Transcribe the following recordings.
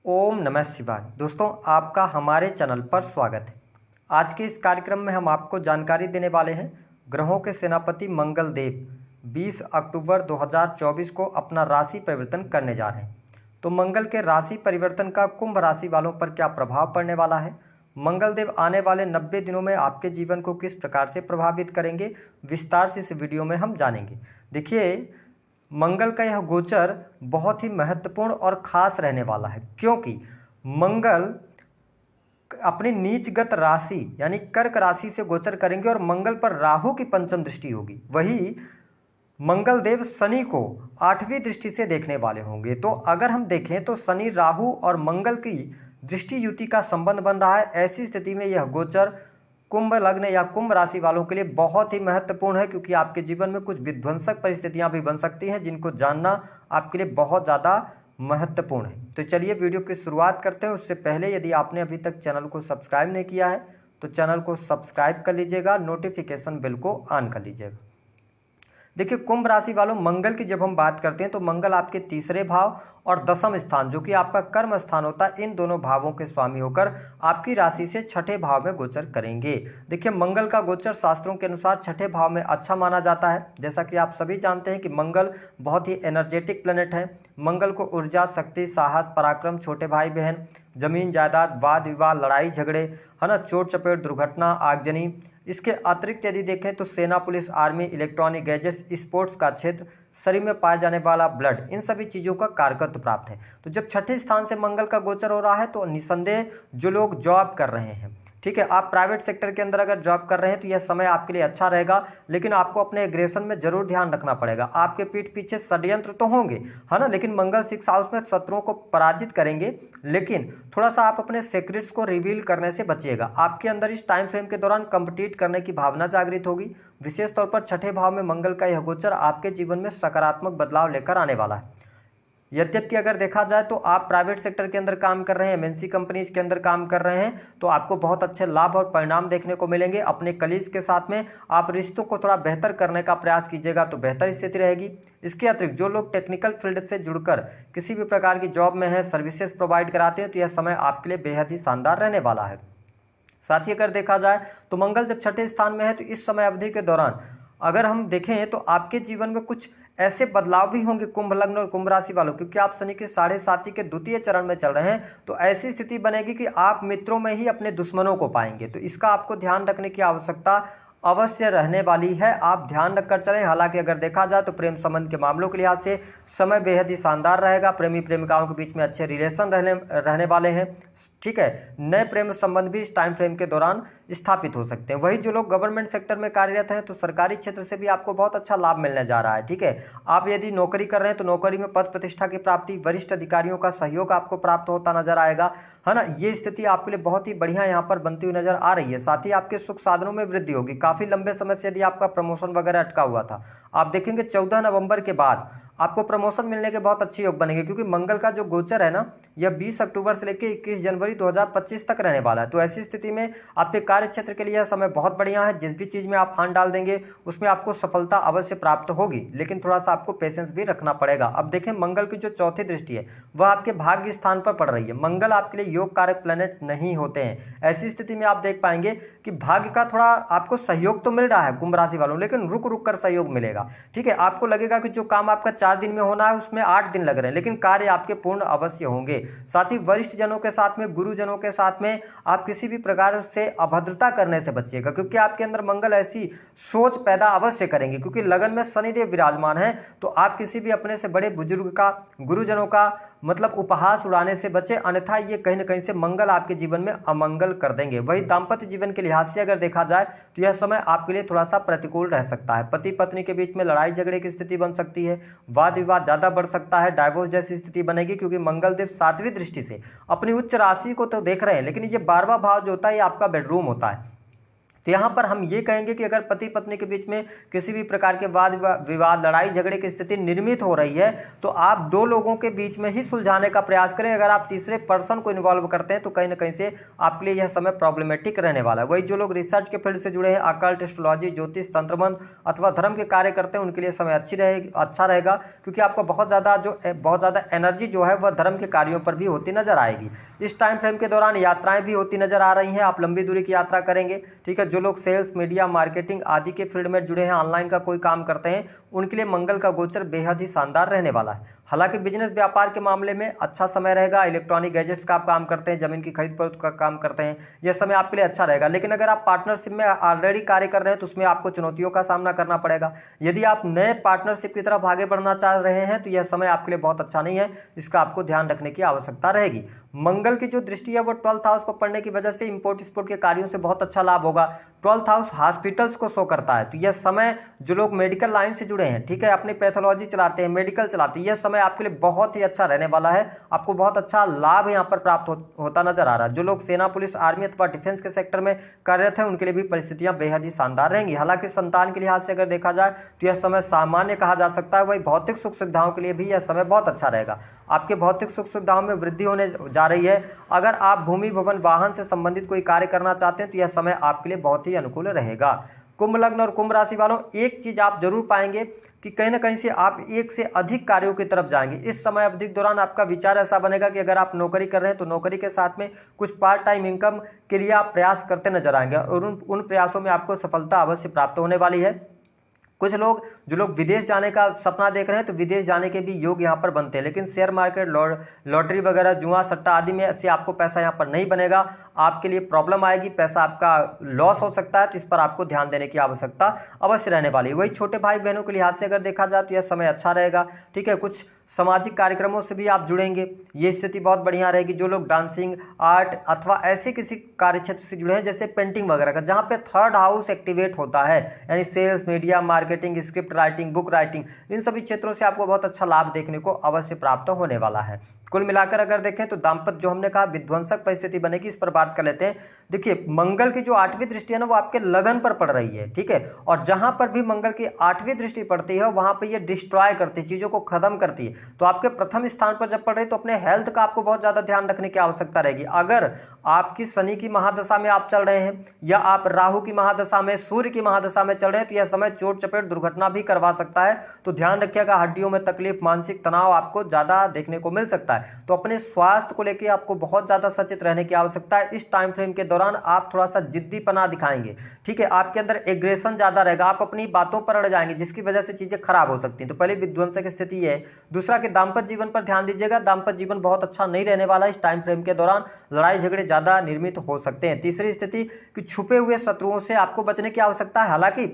ओम नमः शिवाय। दोस्तों, आपका हमारे चैनल पर स्वागत है। आज के इस कार्यक्रम में हम आपको जानकारी देने वाले हैं ग्रहों के सेनापति मंगल देव 20 अक्टूबर 2024 को अपना राशि परिवर्तन करने जा रहे हैं। तो मंगल के राशि परिवर्तन का कुंभ राशि वालों पर क्या प्रभाव पड़ने वाला है, मंगल देव आने वाले 90 दिनों में आपके जीवन को किस प्रकार से प्रभावित करेंगे, विस्तार से इस वीडियो में हम जानेंगे। देखिए, मंगल का यह गोचर बहुत ही महत्वपूर्ण और खास रहने वाला है, क्योंकि मंगल अपनी नीचगत राशि यानी कर्क राशि से गोचर करेंगे और मंगल पर राहु की पंचम दृष्टि होगी। वही मंगल देव शनि को 8वीं दृष्टि से देखने वाले होंगे। तो अगर हम देखें तो शनि, राहु और मंगल की दृष्टि युति का संबंध बन रहा है। ऐसी स्थिति में यह गोचर कुंभ लग्न या कुंभ राशि वालों के लिए बहुत ही महत्वपूर्ण है, क्योंकि आपके जीवन में कुछ विध्वंसक परिस्थितियां भी बन सकती हैं, जिनको जानना आपके लिए बहुत ज़्यादा महत्वपूर्ण है। तो चलिए वीडियो की शुरुआत करते हैं। उससे पहले यदि आपने अभी तक चैनल को सब्सक्राइब नहीं किया है तो चैनल को सब्सक्राइब कर लीजिएगा, नोटिफिकेशन बेल को ऑन कर लीजिएगा। देखिए, कुंभ राशि वालों, मंगल की जब हम बात करते हैं तो मंगल आपके तीसरे भाव और दसम स्थान, जो कि आपका कर्म स्थान होता है, इन दोनों भावों के स्वामी होकर आपकी राशि से छठे भाव में गोचर करेंगे। देखिए, मंगल का गोचर शास्त्रों के अनुसार छठे भाव में अच्छा माना जाता है। जैसा कि आप सभी जानते हैं कि मंगल बहुत ही एनर्जेटिक प्लेनेट है। मंगल को ऊर्जा, शक्ति, साहस, पराक्रम, छोटे भाई बहन, जमीन जायदाद, वाद विवाद, लड़ाई झगड़े, है ना, चोट चपेट, दुर्घटना, आगजनी, इसके अतिरिक्त यदि देखें तो सेना, police, army, electronic gadgets, sports का क्षेत्र, शरीर में पाए जाने वाला ब्लड, इन सभी चीज़ों का कारकत्व प्राप्त है। तो जब छठे स्थान से मंगल का गोचर हो रहा है तो निसंदेह जो लोग जॉब कर रहे हैं, ठीक है, आप प्राइवेट सेक्टर के अंदर अगर जॉब कर रहे हैं तो यह समय आपके लिए अच्छा रहेगा, लेकिन आपको अपने एग्रेशन में जरूर ध्यान रखना पड़ेगा। आपके पीठ पीछे षड्यंत्र तो होंगे, है ना, लेकिन मंगल 6th हाउस में शत्रुओं को पराजित करेंगे, लेकिन थोड़ा सा आप अपने सीक्रेट्स को रिवील करने से बचिएगा। आपके अंदर इस टाइम फ्रेम के दौरान कम्पिटिट करने की भावना जागृत होगी। विशेष तौर पर छठे भाव में मंगल का यह गोचर आपके जीवन में सकारात्मक बदलाव लेकर आने वाला है। यद्यपि अगर देखा जाए तो आप प्राइवेट सेक्टर के अंदर काम कर रहे हैं, एमएनसी कंपनीज के अंदर काम कर रहे हैं, तो आपको बहुत अच्छे लाभ और परिणाम देखने को मिलेंगे। अपने कलीग्स के साथ में आप रिश्तों को थोड़ा बेहतर करने का प्रयास कीजिएगा तो बेहतर स्थिति रहेगी। इसके अतिरिक्त जो लोग टेक्निकल फील्ड से जुड़कर किसी भी प्रकार की जॉब में है, सर्विसेज प्रोवाइड कराते हैं, तो यह समय आपके लिए बेहद ही शानदार रहने वाला है। साथ ही अगर देखा जाए तो मंगल जब छठे स्थान में है तो इस समय अवधि के दौरान अगर हम देखें तो आपके जीवन में कुछ ऐसे बदलाव भी होंगे कुंभ लग्न और कुंभ राशि वालों, क्योंकि आप शनि के 7.5 के द्वितीय चरण में चल रहे हैं। तो ऐसी स्थिति बनेगी कि आप मित्रों में ही अपने दुश्मनों को पाएंगे। तो इसका आपको ध्यान रखने की आवश्यकता अवश्य रहने वाली है, आप ध्यान रखकर चलें। हालांकि अगर देखा जाए तो प्रेम संबंध के मामलों के लिहाज से समय बेहद ही शानदार रहेगा। प्रेमी प्रेमिकाओं के बीच में अच्छे रिलेशन रहने वाले हैं, ठीक है। नए प्रेम संबंध भी इस टाइम फ्रेम के दौरान स्थापित हो सकते हैं। वही जो लोग गवर्नमेंट सेक्टर में कार्यरत हैं तो सरकारी क्षेत्र से भी आपको बहुत अच्छा लाभ मिलने जा रहा है, ठीक है। आप यदि नौकरी कर रहे हैं तो नौकरी में पद प्रतिष्ठा की प्राप्ति, वरिष्ठ अधिकारियों का सहयोग आपको प्राप्त होता नजर आएगा, है ना। ये स्थिति आपके लिए बहुत ही बढ़िया यहाँ पर बनती हुई नजर आ रही है। साथ ही आपके सुख साधनों में वृद्धि होगी। काफी लंबे समय से यदि आपका प्रमोशन वगैरह अटका हुआ था, आप देखेंगे 14 नवंबर के बाद आपको प्रमोशन मिलने के बहुत अच्छे योग बनेंगे, क्योंकि मंगल का जो गोचर है ना, यह 20 अक्टूबर से लेकर 21 जनवरी 2025 तक रहने वाला है। तो ऐसी स्थिति में आपके कार्य क्षेत्र के लिए यह समय बहुत बढ़िया है। जिस भी चीज में आप हाथ डाल देंगे उसमें आपको सफलता अवश्य प्राप्त होगी, लेकिन थोड़ा सा आपको पेशेंस भी रखना पड़ेगा। अब देखें, मंगल की जो चौथी दृष्टि है वह आपके भाग्य स्थान पर पड़ रही है। मंगल आपके लिए योग कारक प्लैनेट नहीं होते हैं। ऐसी स्थिति में आप देख पाएंगे कि भाग्य का थोड़ा आपको सहयोग तो मिल रहा है कुंभ राशि वालों, लेकिन रुक रुक कर सहयोग मिलेगा, ठीक है। आपको लगेगा कि जो काम आपका 4 दिन में होना है उसमें 8 दिन लग रहे हैं, लेकिन कार्य आपके पूर्ण अवश्य होंगे। साथ ही वरिष्ठ जनों के साथ में, गुरुजनों के साथ में आप किसी भी प्रकार से अभद्रता करने से बचिएगा, क्योंकि आपके अंदर मंगल ऐसी सोच पैदा अवश्य करेंगे। क्योंकि लगन में शनिदेव विराजमान है, तो आप किसी भी अपने से बड़े बुजुर्ग का, गुरुजनों का मतलब उपहास उड़ाने से बचे, अन्यथा ये कहीं ना कहीं से मंगल आपके जीवन में अमंगल कर देंगे। वही दाम्पत्य जीवन के लिहाज से अगर देखा जाए तो यह समय आपके लिए थोड़ा सा प्रतिकूल रह सकता है। पति पत्नी के बीच में लड़ाई झगड़े की स्थिति बन सकती है, वाद विवाद ज्यादा बढ़ सकता है, डाइवोर्स जैसी स्थिति बनेगी, क्योंकि मंगल देव 7वीं दृष्टि से अपनी उच्च राशि को तो देख रहे हैं, लेकिन ये 12वां भाव जो होता है ये आपका बेडरूम होता है, तो यहाँ पर हम ये कहेंगे कि अगर पति पत्नी के बीच में किसी भी प्रकार के वाद विवाद, लड़ाई झगड़े की स्थिति निर्मित हो रही है तो आप दो लोगों के बीच में ही सुलझाने का प्रयास करें। अगर आप तीसरे पर्सन को इन्वॉल्व करते हैं तो कहीं ना कहीं से आपके लिए यह समय प्रॉब्लमेटिक रहने वाला है। वही जो लोग रिसर्च के फील्ड से जुड़े हैं, अकल्ट, एस्ट्रोलॉजी, ज्योतिष, तंत्रमंत्र अथवा धर्म के कार्य करते हैं, उनके लिए समय अच्छा रहेगा, क्योंकि आपका बहुत ज़्यादा एनर्जी जो है वह धर्म के कार्यों पर भी होती नजर आएगी। इस टाइम फ्रेम के दौरान यात्राएं भी होती नजर आ रही हैं, आप लंबी दूरी की यात्रा करेंगे। ठीक है, जो लोग सेल्स, मीडिया, मार्केटिंग आदि के फील्ड में जुड़े हैं, ऑनलाइन का कोई काम करते हैं, उनके लिए मंगल का गोचर बेहद ही शानदार रहने वाला है। हालांकि बिजनेस व्यापार के मामले में अच्छा समय रहेगा। इलेक्ट्रॉनिक गैजेट्स का आप काम करते हैं, जमीन की खरीद फरोख्त का काम करते हैं, यह समय आपके लिए अच्छा रहेगा। लेकिन अगर आप पार्टनरशिप में ऑलरेडी कार्य कर रहे हैं तो उसमें आपको चुनौतियों का सामना करना पड़ेगा। यदि आप नए पार्टनरशिप की तरफ आगे बढ़ना चाह रहे हैं तो यह समय आपके लिए बहुत अच्छा नहीं है, इसका आपको ध्यान रखने की आवश्यकता रहेगी। मंगल की जो दृष्टि है वो 12th हाउस पर पड़ने की वजह से इंपोर्ट एक्सपोर्ट के कार्यों से बहुत अच्छा लाभ होगा। 12th हाउस हॉस्पिटल्स को शो करता है, तो यह समय जो लोग मेडिकल लाइन से जुड़े हैं, ठीक है, अपनी पैथोलॉजी चलाते हैं, मेडिकल चलाते हैं, यह समय आपके लिए बहुत ही अच्छा रहने वाला है। आपको बहुत अच्छा लाभ यहाँ पर प्राप्त होता नजर आ रहा है। जो लोग सेना, पुलिस, आर्मी अथवा डिफेंस के सेक्टर में कार्यरत हैं उनके लिए भी परिस्थितियां बेहद ही शानदार रहेंगी। हालांकि संतान के लिहाज से अगर देखा जाए तो यह समय सामान्य कहा जा सकता है। वही भौतिक सुख सुविधाओं के लिए भी यह समय बहुत अच्छा रहेगा। आपके भौतिक सुख सुविधाओं में वृद्धि होने जा रही है। अगर आप भूमि, भवन, वाहन से संबंधित कोई कार्य करना चाहते हैं तो यह समय आपके लिए बहुत ही अनुकूल रहेगा। कुंभ लग्न और कुंभ राशि वालों, एक चीज आप जरूर पाएंगे कि कहीं ना कहीं से आप एक से अधिक कार्यों की तरफ जाएंगे। इस समय अवधि के दौरान आपका विचार ऐसा बनेगा कि अगर आप नौकरी कर रहे हैं तो नौकरी के साथ में कुछ पार्ट टाइम इनकम के लिए आप प्रयास करते नजर आएंगे और उन प्रयासों में आपको सफलता अवश्य प्राप्त होने वाली है। कुछ लोग जो लोग विदेश जाने का सपना देख रहे हैं तो विदेश जाने के भी योग यहाँ पर बनते हैं। लेकिन शेयर मार्केट, लॉटरी वगैरह, जुआ सट्टा आदि में से आपको पैसा यहाँ पर नहीं बनेगा, आपके लिए प्रॉब्लम आएगी, पैसा आपका लॉस हो सकता है, तो इस पर आपको ध्यान देने की आवश्यकता अवश्य रहने वाली है। वही छोटे भाई बहनों के लिहाज से अगर देखा जाए तो यह समय अच्छा रहेगा। ठीक है, कुछ सामाजिक कार्यक्रमों से भी आप जुड़ेंगे, ये स्थिति बहुत बढ़िया रहेगी। जो लोग डांसिंग, आर्ट अथवा ऐसे किसी कार्य क्षेत्र से जुड़े हैं जैसे पेंटिंग वगैरह का, जहाँ पे 3rd हाउस एक्टिवेट होता है, यानी sales, media, marketing, script writing, book writing, इन सभी क्षेत्रों से आपको बहुत अच्छा लाभ देखने को अवश्य प्राप्त होने वाला है। कुल मिलाकर अगर देखें तो दाम्पत्य जो हमने कहा विध्वंसक परिस्थिति बनेगी, इस पर बात कर लेते हैं। देखिए, मंगल की जो 8वीं दृष्टि है ना वो आपके लगन पर पड़ रही है। ठीक है, और जहां पर भी मंगल की 8वीं दृष्टि पड़ती है वहां पर ये डिस्ट्रॉय करती है, चीजों को खत्म करती है। तो आपके प्रथम स्थान पर जब पड़ रही है तो अपने हेल्थ का आपको बहुत ज्यादा ध्यान रखने की आवश्यकता रहेगी। अगर आपकी शनि की महादशा में आप चल रहे हैं या आप राहु की महादशा में, सूर्य की महादशा में चल रहे हैं तो यह समय चोट चपेट दुर्घटना भी करवा सकता है। तो ध्यान रखिएगा, हड्डियों में तकलीफ, मानसिक तनाव आपको ज्यादा देखने को मिल सकता है। तो अपने स्वास्थ्य को लेकर आपको बहुत ज्यादा सचेत रहने की आवश्यकता है। इस टाइम फ्रेम के दौरान आप थोड़ा सा जिद्दीपना दिखाएंगे। ठीक है, आपके अंदर एग्रेशन ज्यादा रहेगा, आप अपनी बातों पर अड़ जाएंगे जिसकी वजह से चीजें खराब हो सकती हैं। तो पहले विध्वंसक स्थिति है। दूसरा कि दाम्पत्य जीवन पर ध्यान दीजिएगा, दाम्पत्य जीवन बहुत अच्छा नहीं रहने वाला। इस टाइम फ्रेम के दौरान लड़ाई झगड़े ज्यादा निर्मित हो सकते हैं। तीसरी स्थिति कि छुपे हुए शत्रुओं से आपको बचने की आवश्यकता है। हालांकि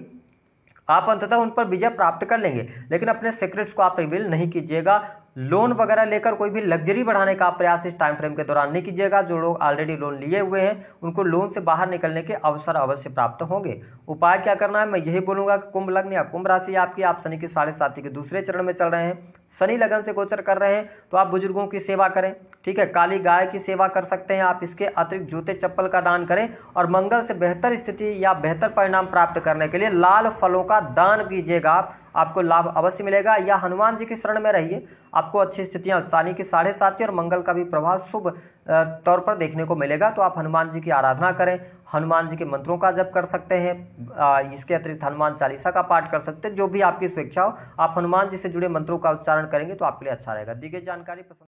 आप अंततः उन पर विजय प्राप्त कर लेंगे, लेकिन अपने सीक्रेट्स को आप रिवील नहीं कीजिएगा। लोन वगैरह लेकर कोई भी लग्जरी बढ़ाने का प्रयास इस टाइम फ्रेम के दौरान नहीं कीजिएगा। जो लोग ऑलरेडी लोन लिए हुए हैं उनको लोन से बाहर निकलने के अवसर अवश्य प्राप्त होंगे। उपाय क्या करना है, मैं यही बोलूंगा कि कुंभ लग्न या कुंभ राशि आपकी, आप शनि के 7.5 के दूसरे चरण में चल रहे हैं, शनि लगन से गोचर कर रहे हैं, तो आप बुजुर्गों की सेवा करें। ठीक है, काली गाय की सेवा कर सकते हैं आप। इसके अतिरिक्त जूते चप्पल का दान करें और मंगल से बेहतर स्थिति या बेहतर परिणाम प्राप्त करने के लिए लाल फलों का दान कीजिएगा, आपको लाभ अवश्य मिलेगा। या हनुमान जी की शरण में रहिए, आपको अच्छी स्थितियां, शनि की 7.5 और मंगल का भी प्रभाव शुभ तौर पर देखने को मिलेगा। तो आप हनुमान जी की आराधना करें, हनुमान जी के मंत्रों का जप कर सकते हैं। इसके अतिरिक्त हनुमान चालीसा का पाठ कर सकते हैं। जो भी आपकी स्वेच्छा हो, आप हनुमान जी से जुड़े मंत्रों का उच्चारण करेंगे तो आपके लिए अच्छा रहेगा। दी गई जानकारी पसंद